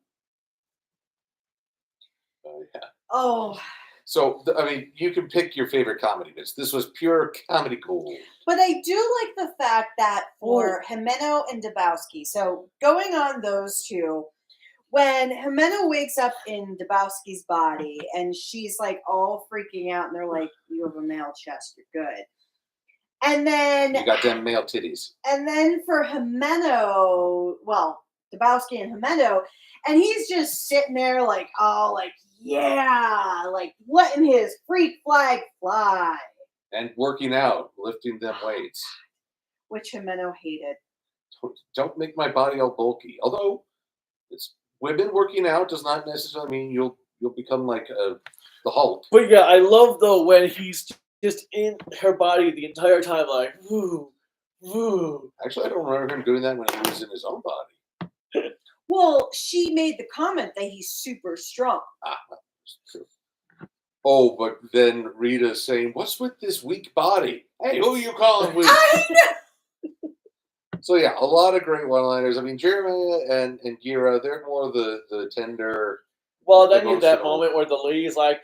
Oh, yeah. Oh. So, I mean, you can pick your favorite comedy bits. This was pure comedy gold. But I do like the fact that for Jimeno and Dabowski, so going on those two, when Jimeno wakes up in Dabowski's body and she's like all freaking out and they're like, you have a male chest, you're good. And then You got them male titties. And then for Jimeno, well, Dabowski and Jimeno, and he's just sitting there like, oh, like, yeah, like letting his freak flag fly. And working out, lifting them weights. Which Jimeno hated. Don't make my body all bulky. Although, it's women working out does not necessarily mean you'll become like the Hulk. But yeah, I love, though, when he's just in her body the entire time, like, ooh, Woo. Actually, I don't remember him doing that when he was in his own body. Well, she made the comment that he's super strong. That's true. Oh, but then Rita's saying, "What's with this weak body? Hey, who you calling weak?" I know. So yeah, a lot of great one-liners. I mean, Jeremiah and Gira, they're more the tender. Well, then you have that Emotional. moment where the lady's like,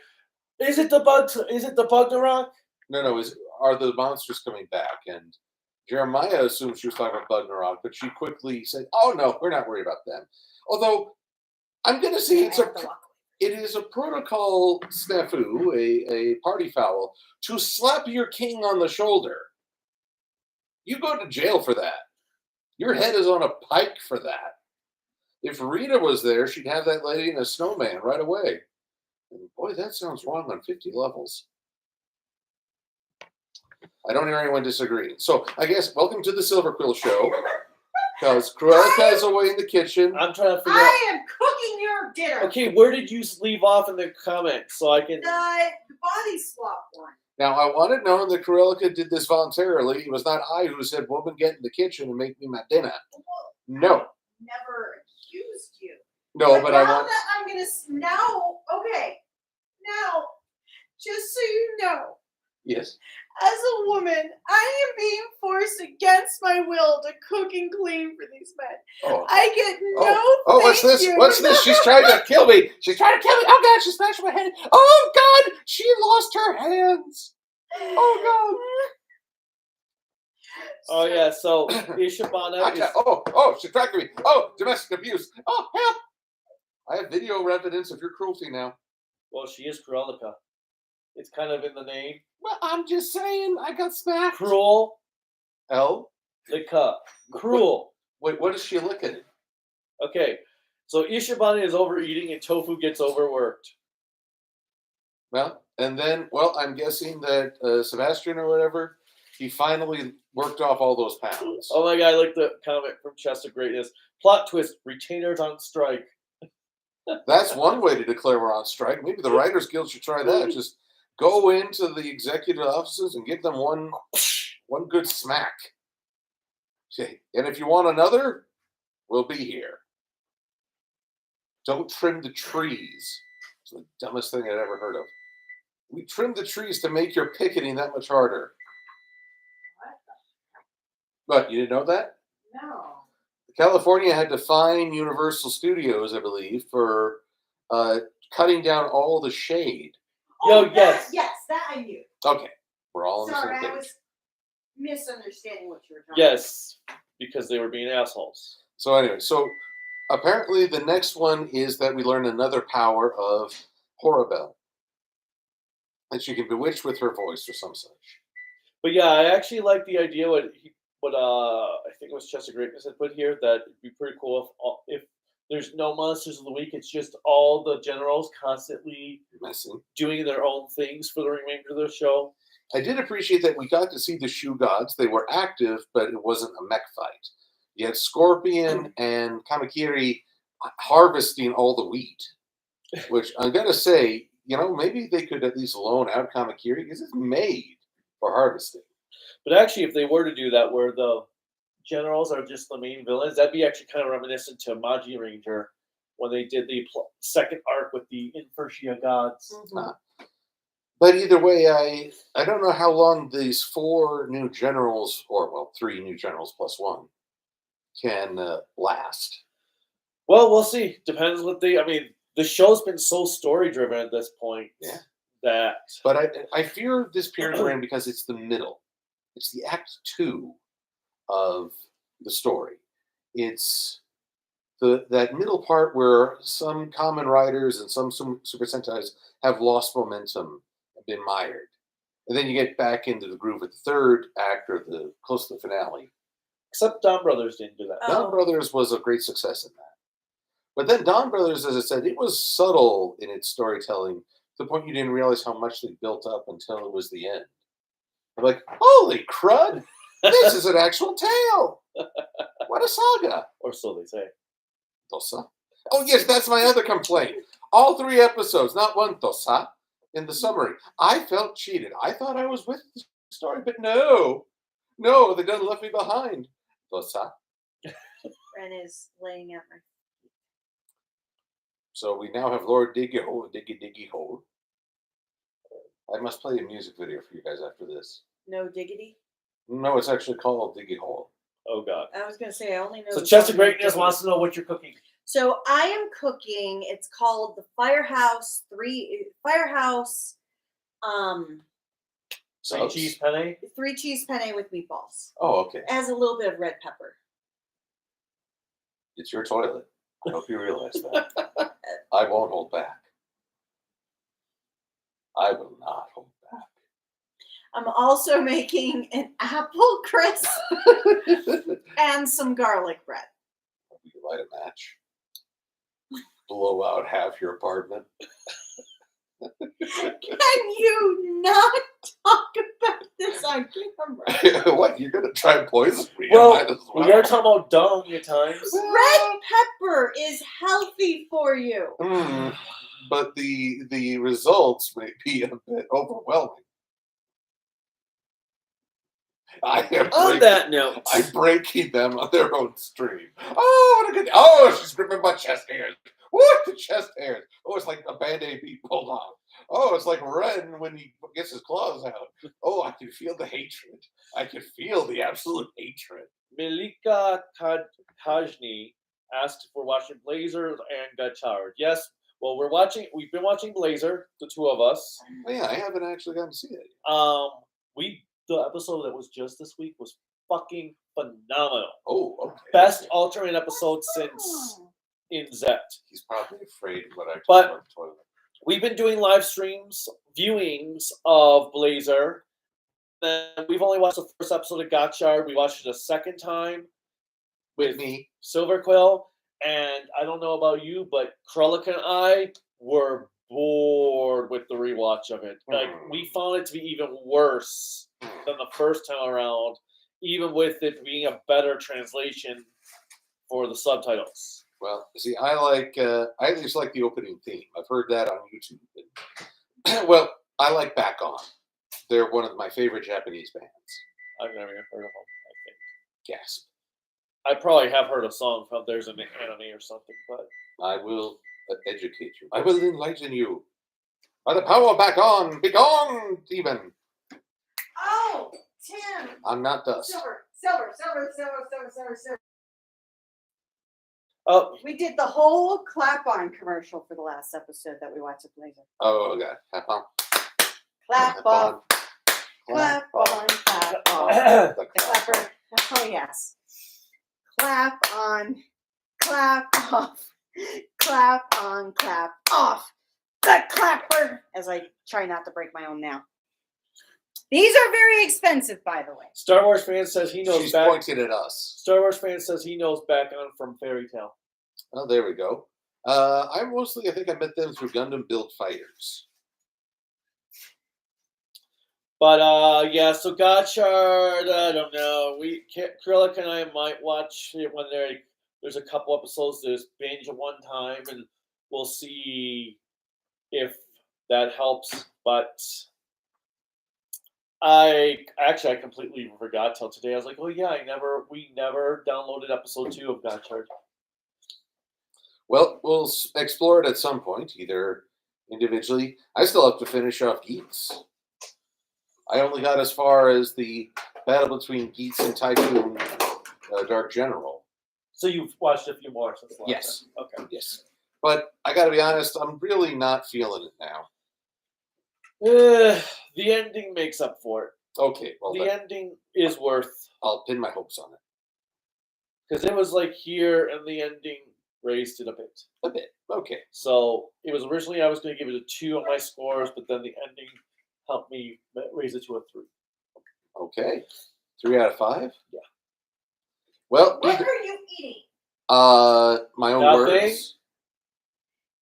"Is it the bug? Is it the bug rock?" No, are the monsters coming back? And Jeremiah assumed she was talking about Bugnarok, but she quickly said, "Oh no, we're not worried about them." Although I'm going to say I have to walk it is a protocol snafu, a party foul, to slap your king on the shoulder. You go to jail for that. Your head is on a pike for that. If Rita was there, she'd have that lady in a snowman right away. And boy, that sounds wrong on 50 levels. I don't hear anyone disagreeing. So I guess welcome to the Silver Quill show. Because Cruellica is away in the kitchen. I'm trying to figure out. I am cooking your dinner. Okay, where did you leave off in the comments so I can? The body swap one. Now, I want it known that Cruellica did this voluntarily. It was not I who said, "Woman, get in the kitchen and make me my dinner." No. Never accused you. No, but I now want... that I'm gonna now. Okay, now, just so you know, Yes. as a woman, I am being forced against my will to cook and clean for these men. Oh. I get no. Oh, what's thank this? you. What's this? She's trying to kill me. She's trying to kill me. Oh, God, she smashed my head. Oh, God, she lost her hands. Oh, Oh yeah, so Ishabana is. God. Oh, she tracked me. Oh, domestic abuse. Oh, help. I have video evidence of your cruelty now. Well, she is Cruellica. It's kind of in the name. Well, I'm just saying, I got smacked. Cruel. Oh? Lika. Cruel. Wait, what is she looking at? Okay, so Ishabana is overeating and Tofu gets overworked. Well, and then, I'm guessing that Sebastian or whatever, he finally worked off all those pounds. Oh my god, I like the comment from Chest of Greatness. Plot twist, retainers on strike. That's one way to declare we're on strike. Maybe the Writers Guild should try that. Just go into the executive offices and give them one good smack. Okay. And if you want another, we'll be here. Don't trim the trees. It's the dumbest thing I'd ever heard of. We trimmed the trees to make your picketing that much harder. What, you didn't know that? No. California had to fine Universal Studios, I believe, for cutting down all the shade. Yes. That I knew. Okay, we're all on the Sorry, same I page. was misunderstanding what you were talking Yes, because they were being assholes. So anyway, apparently the next one is that we learn another power of Horabelle. And she can bewitch with her voice or some such. But yeah, I actually like the idea what I think it was Chester Greatness had put here, that it'd be pretty cool if there's no Monsters of the Week, it's just all the generals constantly Messing. doing their own things for the remainder of the show. I did appreciate that we got to see the shoe gods. They were active, but it wasn't a mech fight. You had Scorpion and Kamakiri harvesting all the wheat, which I'm going to say, maybe they could at least loan out Kamakiri because it's made for harvesting. But actually, if they were to do that, where the generals are just the main villains, that'd be actually kind of reminiscent to Magi Ranger when they did the second arc with the Infertia gods. Mm-hmm. But either way, I don't know how long these 4 new generals, or 3 new generals plus 1, can last. Well, we'll see. Depends what the show's been so story driven at this point. Yeah. That. But I fear this period we're in because it's the middle. It's the Act 2 of the story. It's that middle part where some common writers and some Super Sentais have lost momentum and been mired. And then you get back into the groove of the third act or close to the finale. Except Dawn Brothers didn't do that. Dawn Brothers was a great success in that. But then Dawn Brothers, as I said, it was subtle in its storytelling to the point you didn't realize how much they built up until it was the end. I'm like, holy crud! This is an actual tale! What a saga! Or so they say. Tosa? Oh, yes, that's my other complaint. All 3 episodes, not one Tosa, in the summary. I felt cheated. I thought I was with the story, but no. No, they done left me behind. Dosa. Ren is laying at my. So we now have Lord Diggy Hole, Diggy Diggy Hole. I must play a music video for you guys after this. No diggity. No, it's actually called Diggy Hole. Oh God. I was gonna say I only know. So the Chest of song No Greatness Diggity. wants to know what you're cooking. So I am cooking. It's called the Firehouse Three cheese penne. 3 cheese penne with meatballs. Oh, okay. It has a little bit of red pepper. It's your toilet. I hope you realize that. I won't hold back. I will not hold back. I'm also making an apple crisp and some garlic bread. You light a match. Blow out half your apartment. Can you not talk about this on camera? What? You're gonna try and poison me? Well, Might as we are talking about dung at times. Red pepper is healthy for you. But the results may be a bit overwhelming. On that note, I'm breaking them on their own stream. Oh, what a good! Oh, she's gripping my chest hairs. What the chest hairs? Oh, it's like a band-aid being pulled off. Oh, it's like Ren when he gets his claws out. Oh, I can feel the hatred. I can feel the absolute hatred. Milika Kajni asked if we're watching Blazer and Gachard. Yes. Well, we've been watching Blazer, the two of us. Oh, yeah, I haven't actually gotten to see it. The episode that was just this week was fucking phenomenal. Oh, okay. Best Ultraman episode since in Zet. He's probably afraid of what I told But- him. Toilet. We've been doing live streams, viewings of Blazer. Then we've only watched the first episode of Gotchard. We watched it a second time with me. Silver Quill. And I don't know about you, but Cruellica and I were bored with the rewatch of it. Like, we found it to be even worse than the first time around, even with it being a better translation for the subtitles. Well, see, I just like the opening theme. I've heard that on YouTube. Well, I like Back On. They're one of my favorite Japanese bands. I've never heard of them, I think. Gasp. I probably have heard a song from theirs in the anime or something, but I will educate you. I will enlighten you. By the power Back On, be gone, demon. Oh, Tim. I'm not dust. Silver. oh, We did the whole clap-on commercial for the last episode that we watched at Blazer. Oh, God. Clap on. Clap on, clap on, clap on. The clapper. Oh, yes. Clap on, clap off. Clap on, clap off. The clapper. As I try not to break my own now. These are very expensive, by the way. Star Wars fan says he knows She's back. pointing at us. Star Wars fan says he knows Back On from Fairy Tale. Oh, there we go. I think I met them through Gundam Build Fighters. But yeah, so Gotchard, I don't know. Cruellica and I might watch it when there's a couple episodes to just binge at one time, and we'll see if that helps. But I completely forgot till today. I was like, oh yeah, we never downloaded episode 2 of Gotchard. Well, we'll explore it at some point, either individually. I still have to finish off Geats. I only got as far as the battle between Geats and Typhoon Dark General. So you've watched a few more since last Yes. time. Okay. Yes. But I got to be honest, I'm really not feeling it now. The ending makes up for it. Okay, well, The ending is worth, I'll pin my hopes on it. because it was like here, and the ending raised it a bit. A bit. Okay. So it was originally I was going to give it a 2 on my scores, but then the ending helped me raise it to a 3. Okay. 3 out of 5? Yeah. Well, What are you eating? my own Nothing. words.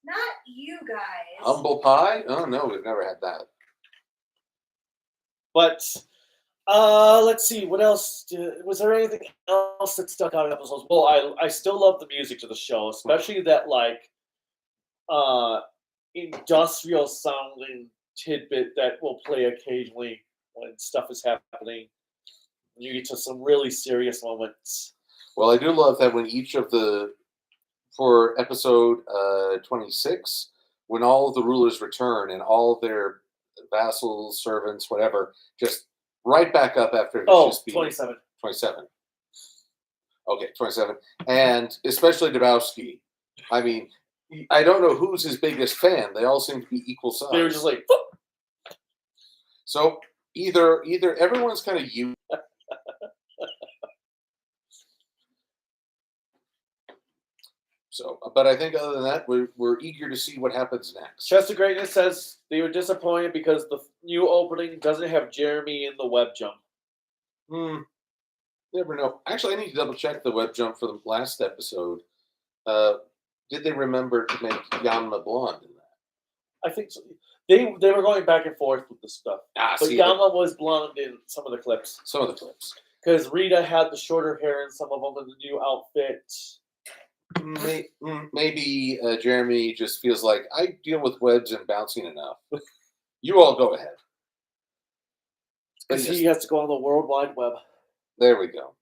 Not you guys. Humble pie? Oh, no, we've never had that. But let's see, what else? Was there anything else that stuck out in episodes? Well, I still love the music to the show, especially that like industrial sounding tidbit that will play occasionally when stuff is happening. You get to some really serious moments. Well, I do love that when for episode 26, when all of the rulers return and all of their vassals, servants, whatever, just right back up after Oh, speed. 27. 27. Okay, 27. And especially Dabowski. I mean, I don't know who's his biggest fan. They all seem to be equal size. They were just like, "Whoop." So either everyone's kind of you. So, but I think other than that, we're eager to see what happens next. Chest of Greatness says they were disappointed because the new opening doesn't have Jeremy in the web jump. Never know. Actually, I need to double check the web jump for the last episode. Did they remember to make Yanma blonde in that? I think so. They were going back and forth with the stuff. But see, Yanma was blonde in some of the clips. Some of the clips. Because Rita had the shorter hair in some of them in the new outfit. Maybe Jeremy just feels like I deal with webs and bouncing enough. You all go ahead. Because he has to go on the World Wide Web. There we go.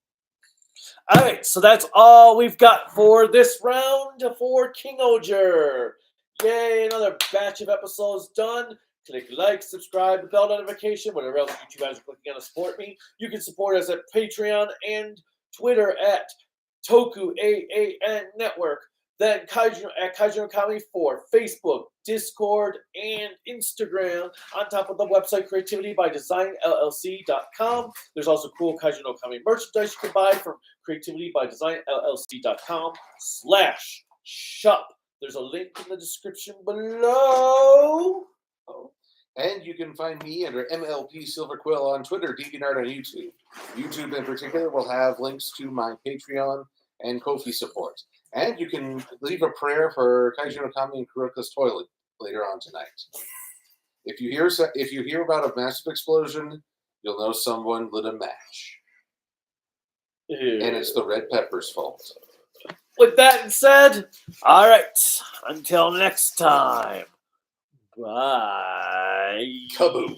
All right, so that's all we've got for this round for King-Ohger. Yay, another batch of episodes done. Click like, subscribe, the bell notification, whatever else you guys are clicking on to support me. You can support us at Patreon and Twitter at Toku AAN Network. Then Kaiju at Kaiju no Kami for Facebook, Discord, and Instagram. On top of the website creativitybydesignllc.com. There's also cool Kaiju no Kami merchandise you can buy from creativitybydesignllc.com/shop. There's a link in the description below. And you can find me under MLP Silver Quill on Twitter, DeviantArt on YouTube. YouTube in particular will have links to my Patreon and Ko-fi support. And you can leave a prayer for Kaiju no Kami and Cruellica's toilet later on tonight. If you hear about a massive explosion, you'll know someone lit a match. Ew. And it's the red pepper's fault. With that said, all right, until next time, bye. Kaboom.